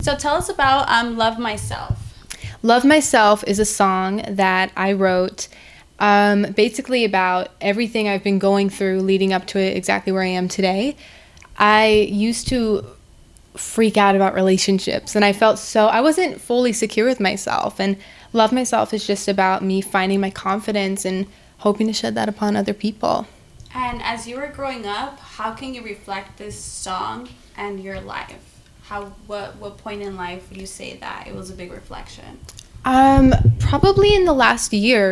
So tell us about Love Myself. Love Myself is a song that I wrote basically about everything I've been going through leading up to exactly where I am today. I used to freak out about relationships, and I wasn't fully secure with myself, and Love Myself is just about me finding my confidence and hoping to shed that upon other people. And as you were growing up, how can you reflect this song and your life? What point in life would you say that it was a big reflection? Probably in the last year.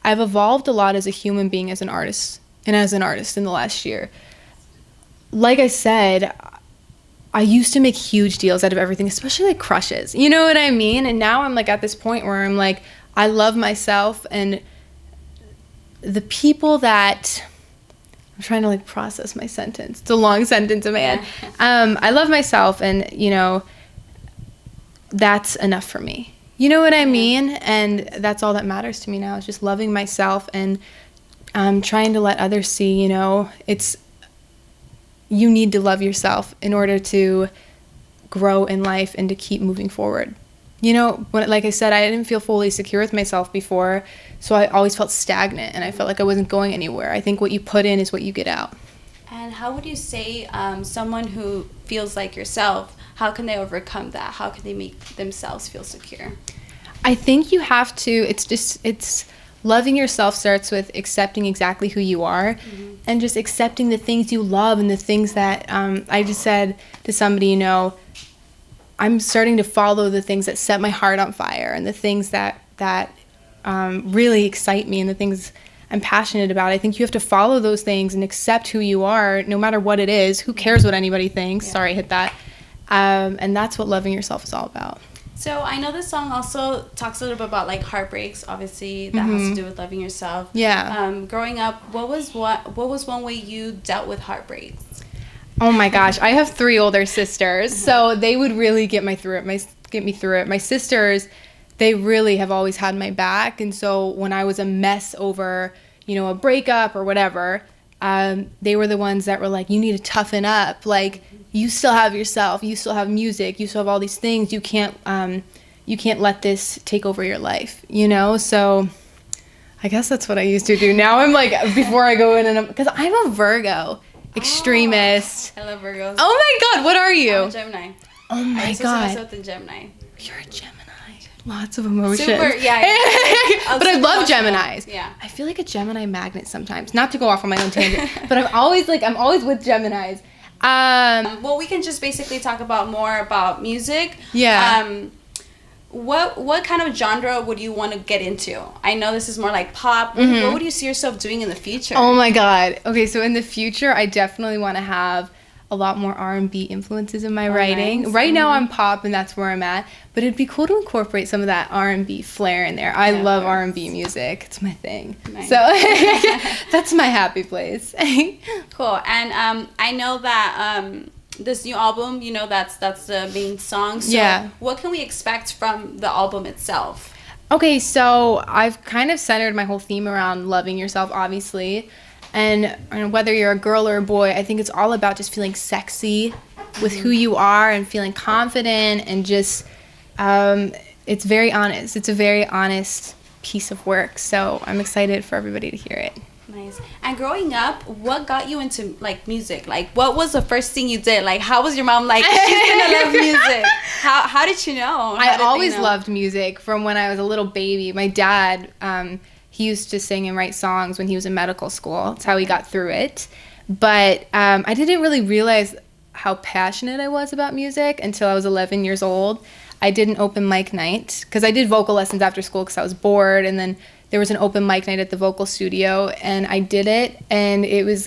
I've evolved a lot as a human being, as an artist in the last year. Like I said, I used to make huge deals out of everything, especially like crushes. You know what I mean? And now I'm like at this point where I'm like, I love myself, and the people that I'm trying to like process my sentence. It's a long sentence, man. I love myself, and that's enough for me. You know what I mean? And that's all that matters to me now, is just loving myself and trying to let others see, you need to love yourself in order to grow in life and to keep moving forward. Like I said, I didn't feel fully secure with myself before, so I always felt stagnant, and I felt like I wasn't going anywhere. I think what you put in is what you get out. And how would you say someone who feels like yourself, how can they overcome that? How can they make themselves feel secure? I think you have to, it's loving yourself starts with accepting exactly who you are, and just accepting the things you love and the things that, I just said to somebody, I'm starting to follow the things that set my heart on fire, and the things that really excite me, and the things I'm passionate about. I think you have to follow those things and accept who you are, no matter what it is. Who cares what anybody thinks? Yeah. Sorry, I hit that. And that's what loving yourself is all about. So I know this song also talks a little bit about like heartbreaks. Obviously, that has to do with loving yourself. Yeah. Growing up, what was one way you dealt with heartbreaks? Oh my gosh, I have 3 older sisters, so they would really get me through it. My sisters, they really have always had my back, and so when I was a mess over, a breakup or whatever, they were the ones that were like, you need to toughen up. Like, you still have yourself, you still have music, you still have all these things. You can't let this take over your life, So I guess that's what I used to do. Now I'm like, before I go in, because I'm a Virgo. Extremist. I love Virgos. Oh my God, what are you? I'm a Gemini. Oh my God. I myself in Gemini. You're a Gemini. Lots of emotions. Super, yeah. But I love Geminis. Yeah. I feel like a Gemini magnet sometimes. Not to go off on my own tangent, but I'm always with Geminis. Well, we can just basically talk more about music. Yeah. What kind of genre would you want to get into? I know this is more like pop. What would you see yourself doing in the future? Oh my God. Okay, so in the future, I definitely want to have a lot more R&B influences in my writing. Nice. Right now I'm pop, and that's where I'm at, but it'd be cool to incorporate some of that R&B flair in there. I love R&B music. It's my thing. Nice. So that's my happy place. Cool. And I know that this new album, that's the main song. So what can we expect from the album itself? Okay, so I've kind of centered my whole theme around loving yourself, obviously. And whether you're a girl or a boy, I think it's all about just feeling sexy with who you are and feeling confident, and just, it's very honest. It's a very honest piece of work. So I'm excited for everybody to hear it. Nice. And growing up, what got you into like music? Like, what was the first thing you did? Like, how was your mom like, she's gonna love music? How did you know? I always loved music from when I was a little baby. My dad, he used to sing and write songs when he was in medical school. That's how he got through it. But I didn't really realize how passionate I was about music until I was 11 years old. I did an open mic night because I did vocal lessons after school because I was bored, and then there was an open mic night at the vocal studio, and I did it, and it was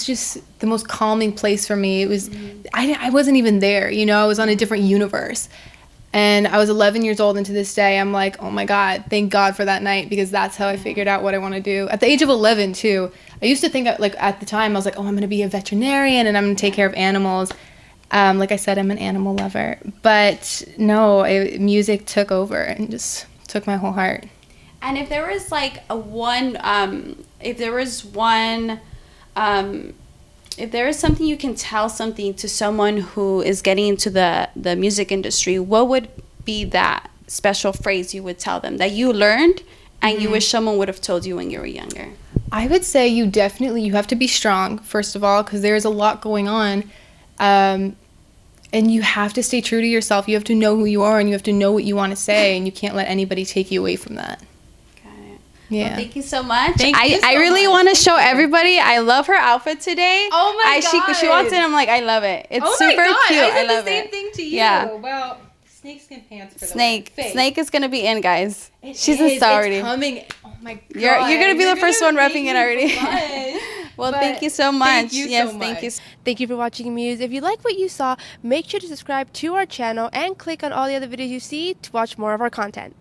just the most calming place for me. It was, I wasn't even there, I was on a different universe. And I was 11 years old, and to this day, I'm like, oh my God, thank God for that night, because that's how I figured out what I want to do. At the age of 11, too, I used to think, like, at the time, I was like, oh, I'm going to be a veterinarian, and I'm going to take care of animals. Like I said, I'm an animal lover. But no, music took over and just took my whole heart. And if there was, like, one If there is something you can tell something to someone who is getting into the music industry, what would be that special phrase you would tell them that you learned and you wish someone would have told you when you were younger? I would say you have to be strong, first of all, because there's a lot going on. And you have to stay true to yourself. You have to know who you are, and you have to know what you want to say, and you can't let anybody take you away from that. Yeah. Well, thank you so much. I really want to show everybody. I love her outfit today. Oh my god! She walked in. I'm like, I love it. It's super cute. I love the same thing to you. Yeah. Well, snakeskin pants for Snake is gonna be in, guys. She's in a star already. It's coming. Oh my god! You're gonna be the first one repping it already. Well, thank you so much. Thank you so much. Thank you. Thank you for watching Muse. If you like what you saw, make sure to subscribe to our channel and click on all the other videos you see to watch more of our content.